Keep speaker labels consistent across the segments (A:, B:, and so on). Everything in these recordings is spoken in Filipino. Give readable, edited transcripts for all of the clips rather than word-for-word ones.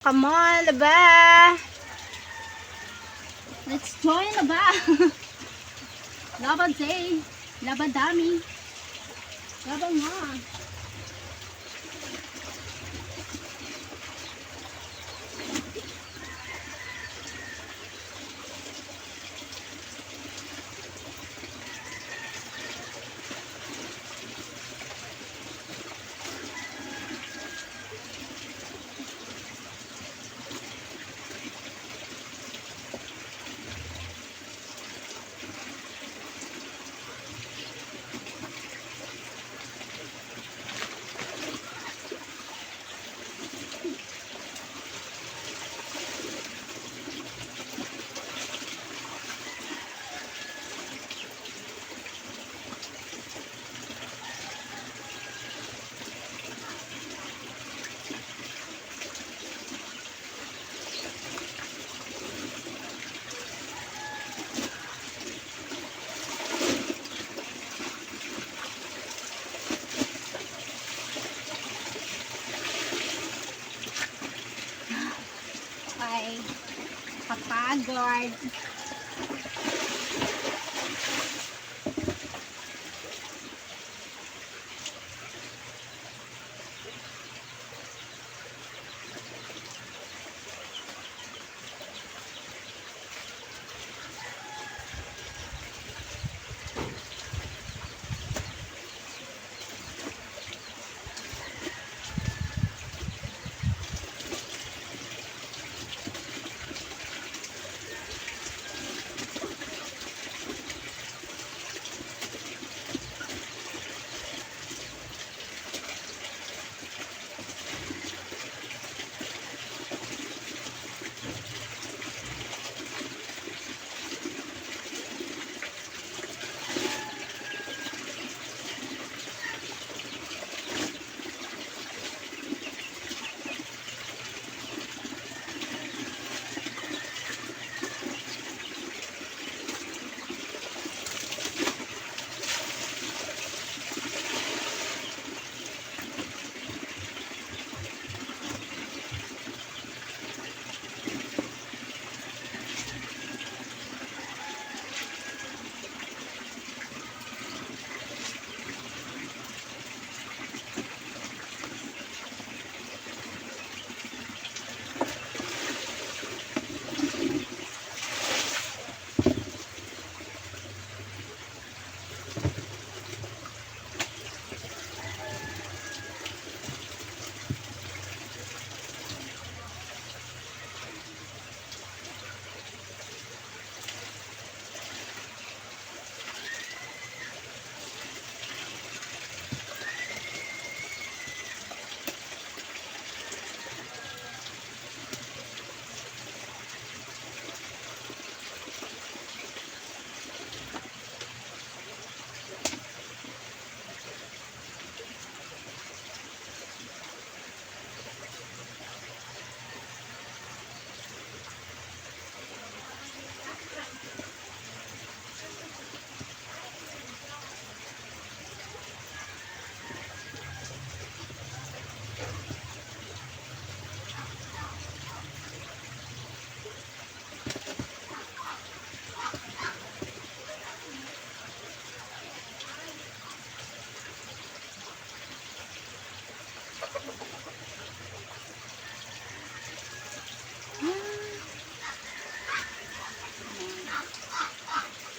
A: Come on, laba. Let's join, laba. Laban day. Laban dami. Laban nga. Ay, kapagod.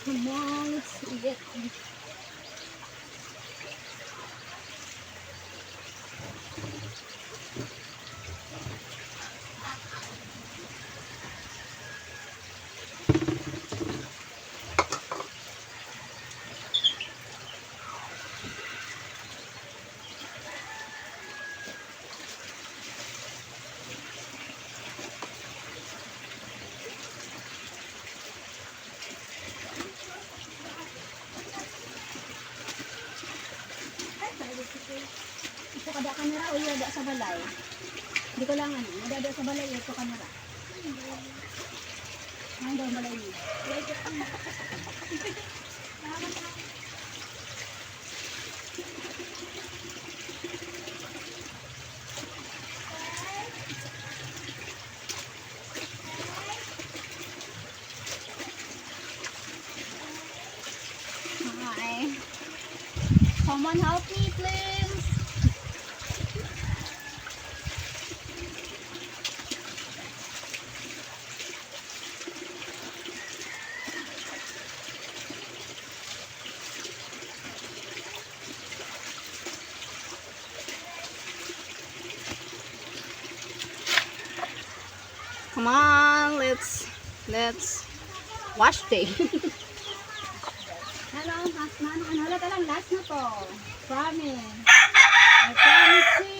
A: Come on, let's see it. Ito kada kamera o yada sa balay. Hindi ko lang ano, nadada sa balay ito kamera. Ano daw balay niya? Someone help me, please. Come on, let's wash day. Hello, ano ka lang, last na to. Promise. I promise you.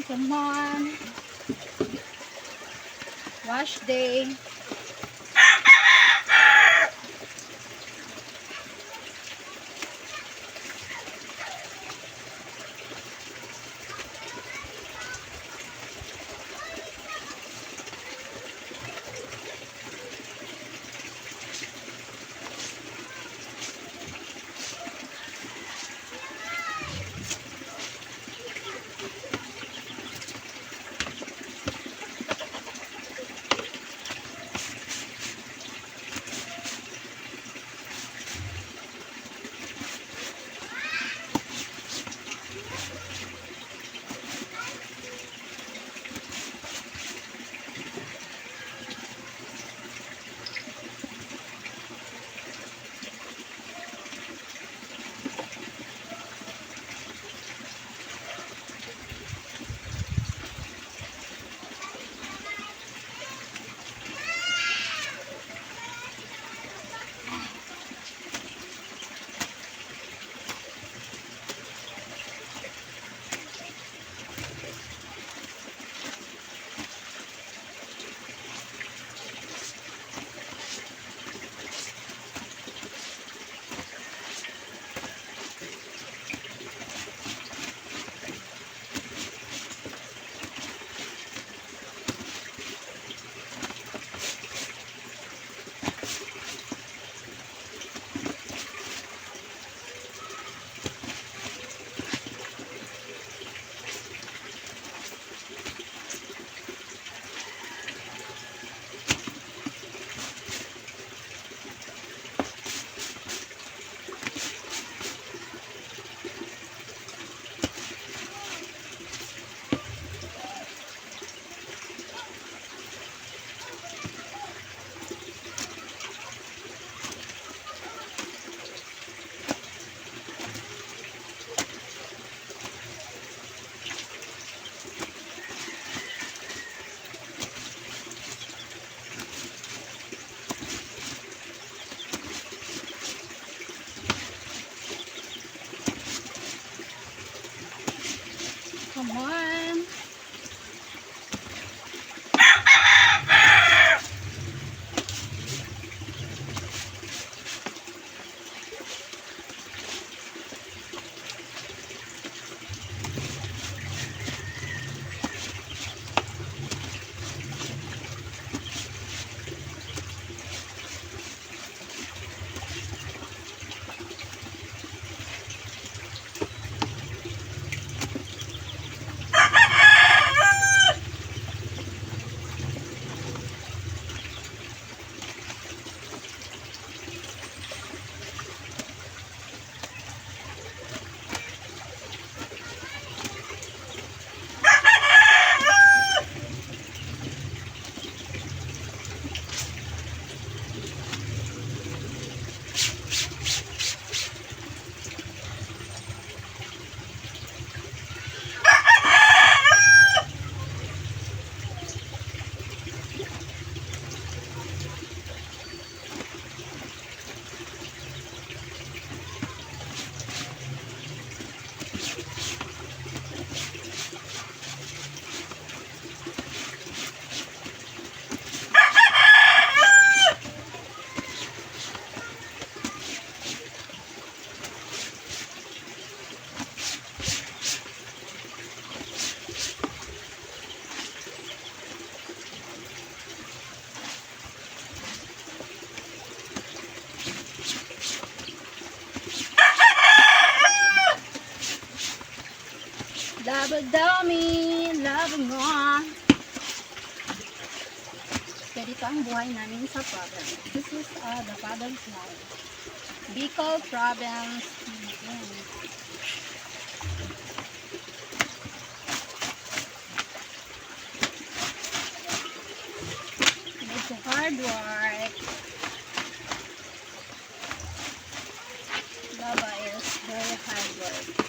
A: Come on. Wash day. ang buhay namin sa province. This is the province life. Bicol province. Medyo hard work. Lava is very hard work.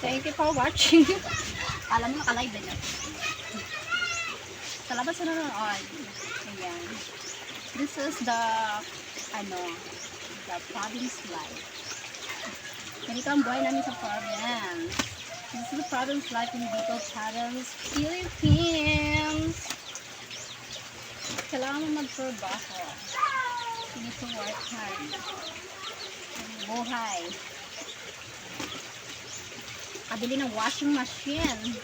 A: Thank you for watching. Alam mo, nakalive din yan. Sa labas na nanonood. Ayan. This is the, the province life. Ganito ang buhay namin sa province. This is the province life in Bicol Province, Philippines. Kailangan mo magtrabaho. You need to work hard. Buhay. Kabili ng washing machine.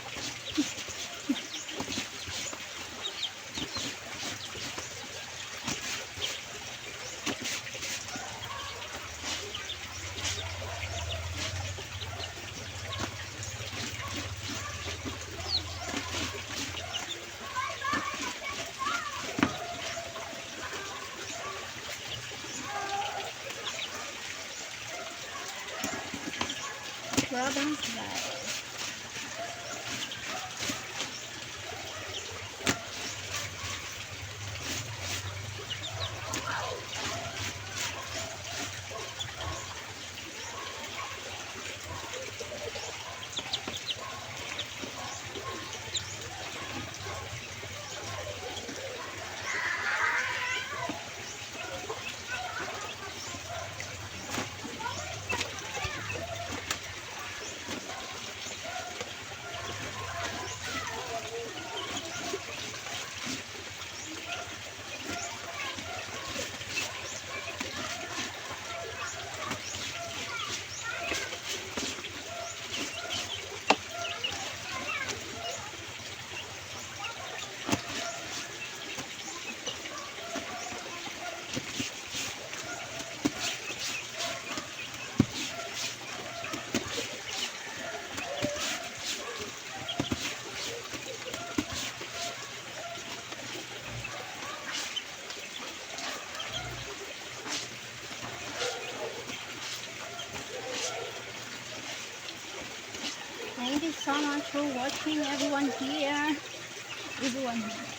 A: Province life. Thank you so much for watching, everyone here. Everyone here.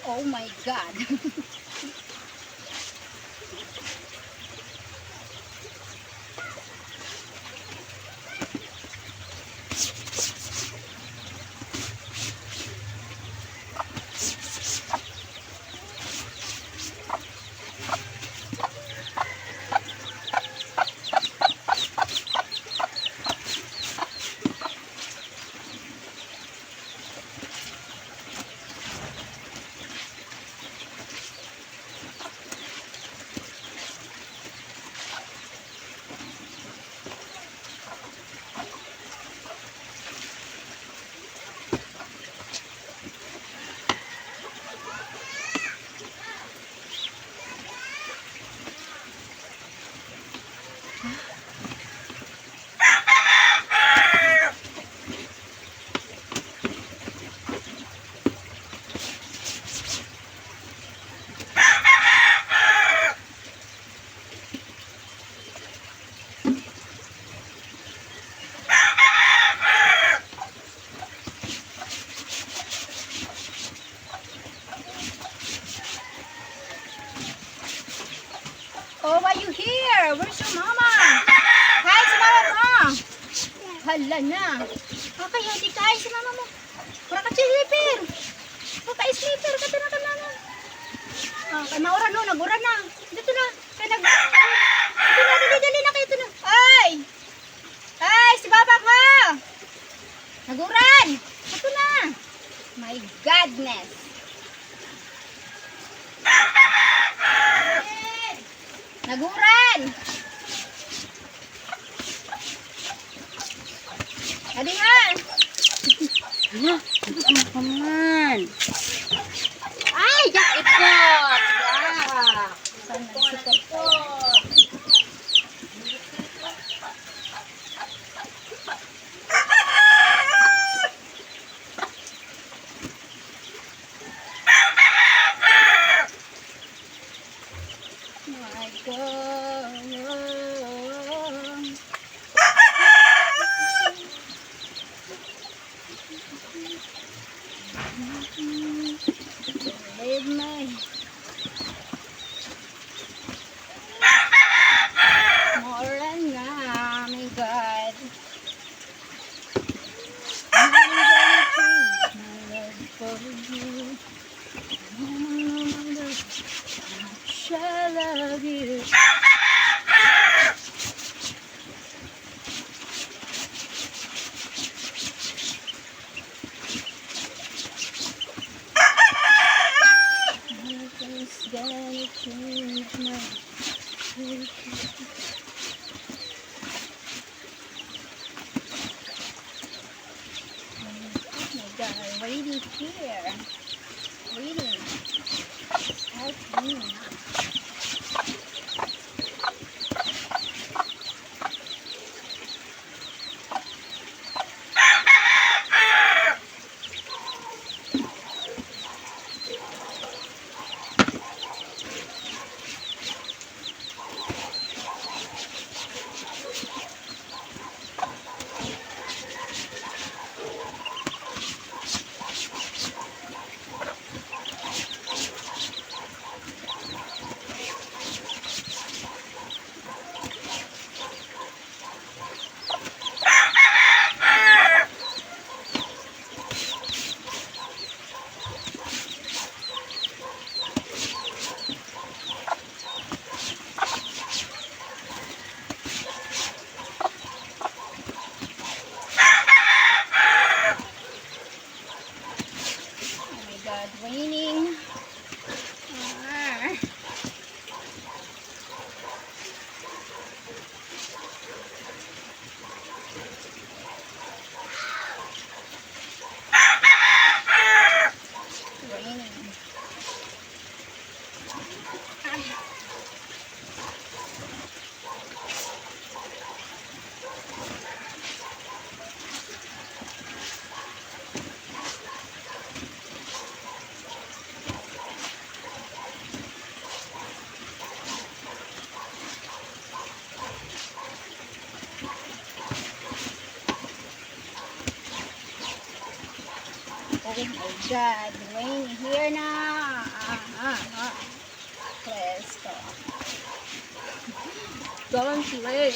A: Oh my God. Oh, why you here? Where's your mama? Hi, si mama mo. Hala na. Okay, hindi kain si mama mo. Para ka sleeper. Okay, sleeper. Kata na ka na. Okay, maura no. Nagura na. Dito na. Kaya nag... Dito na. Dali na kayo. Dito na. Ay! Ay, si baba ka. Naguran. Dito na. My godness. Naguran! Adi nga!
B: Ano? Kaman.
A: Ay!
B: Ikot. Yeah.
A: My God. Leave me. More than nga, my God. I'm gonna change my love for you. I love you. Nothing's gonna change my life. Oh my God, I'm waiting here. Waiting. Help me. God, raining. Ah. Raining. Oh my God, rain here now. Don't rain.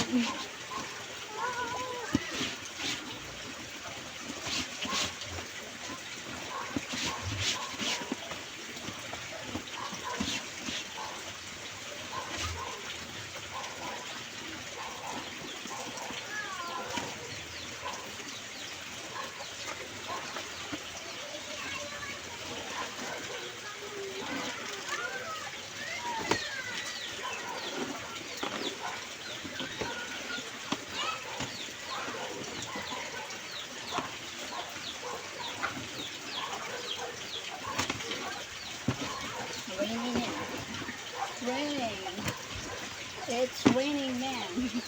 A: Raining. Raining. It's raining, man.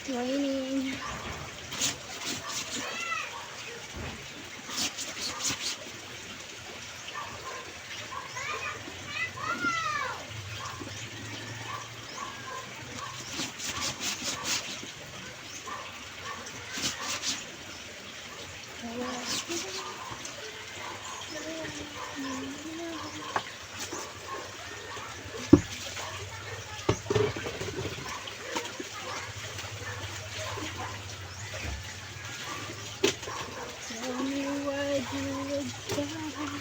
A: Raining. Raining. Tell me why you would die.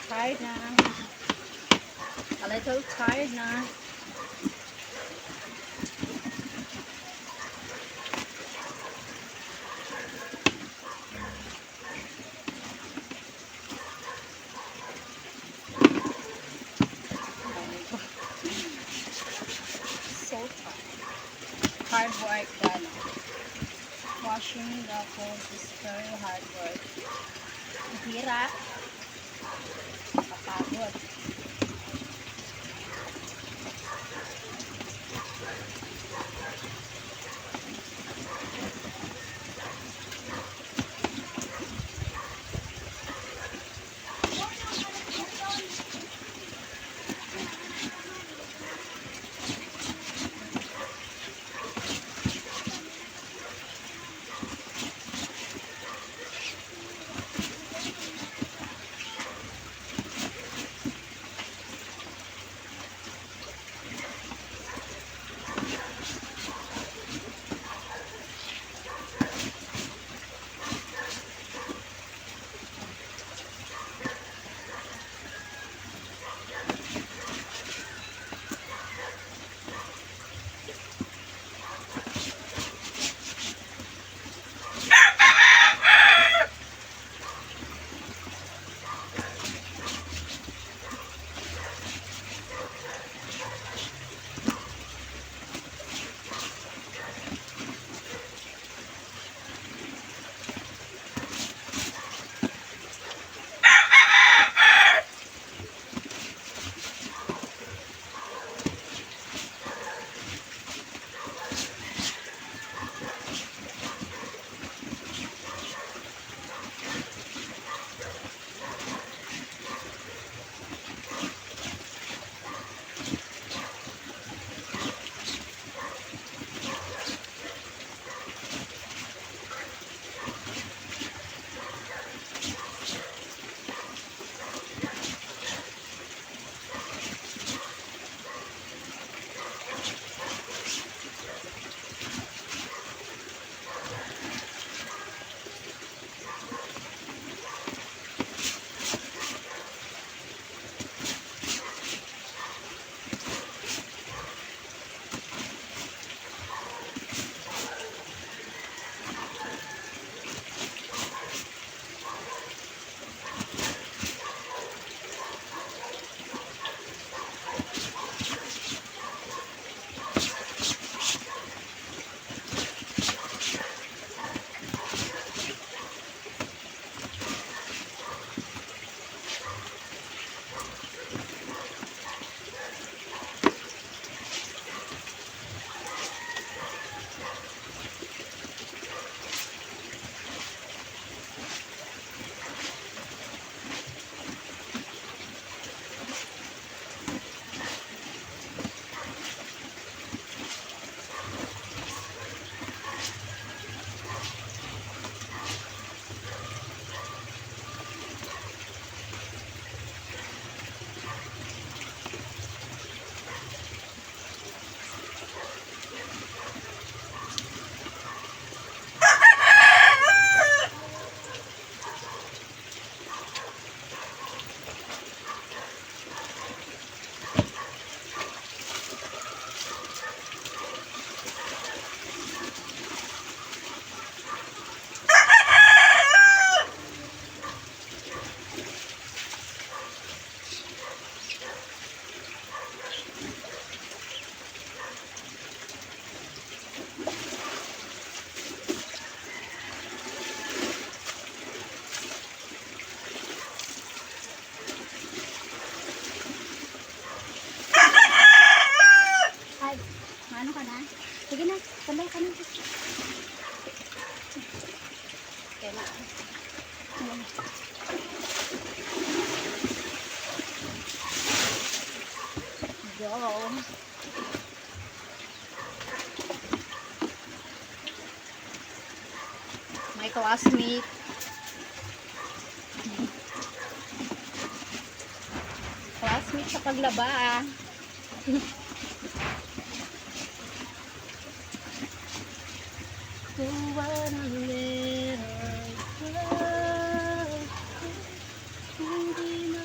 A: tired na. A little tired na. So tired. Hard work done. Washing the clothes is very hard work. Hirap. Kapagod.
B: Sige na, tambay ka na.
A: Okay na. Go. My classmate. Classmate sa paglaba ah. Who wanna let her go? Hindi na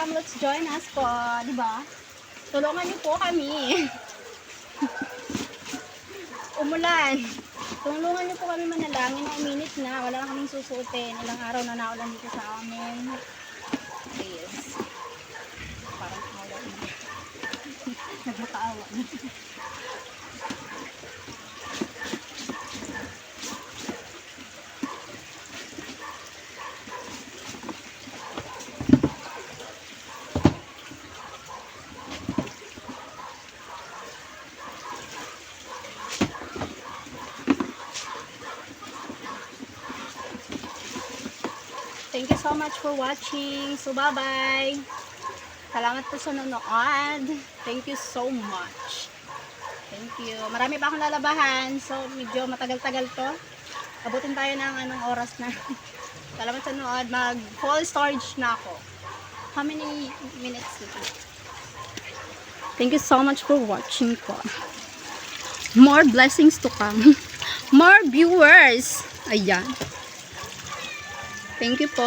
A: come, let's join us po. Diba? Tulungan niyo po kami. Umulan. Tulungan niyo po kami manalangin na uminit na. Wala na kaming susuotin. Ilang araw na naulan dito sa amin. Please. Parang awa na. Nagmakaawa na. Thank you so much for watching. So, bye-bye. Salamat po sa nanonood. Thank you so much. Thank you. Marami pa akong lalabahan. So, medyo matagal-tagal to. Abutin tayo ng anong oras na. Salamat sa nanonood. Mag-full storage na ako. How many minutes ito? Thank you so much for watching po. More blessings to come. More viewers. Ayan. Thank you po.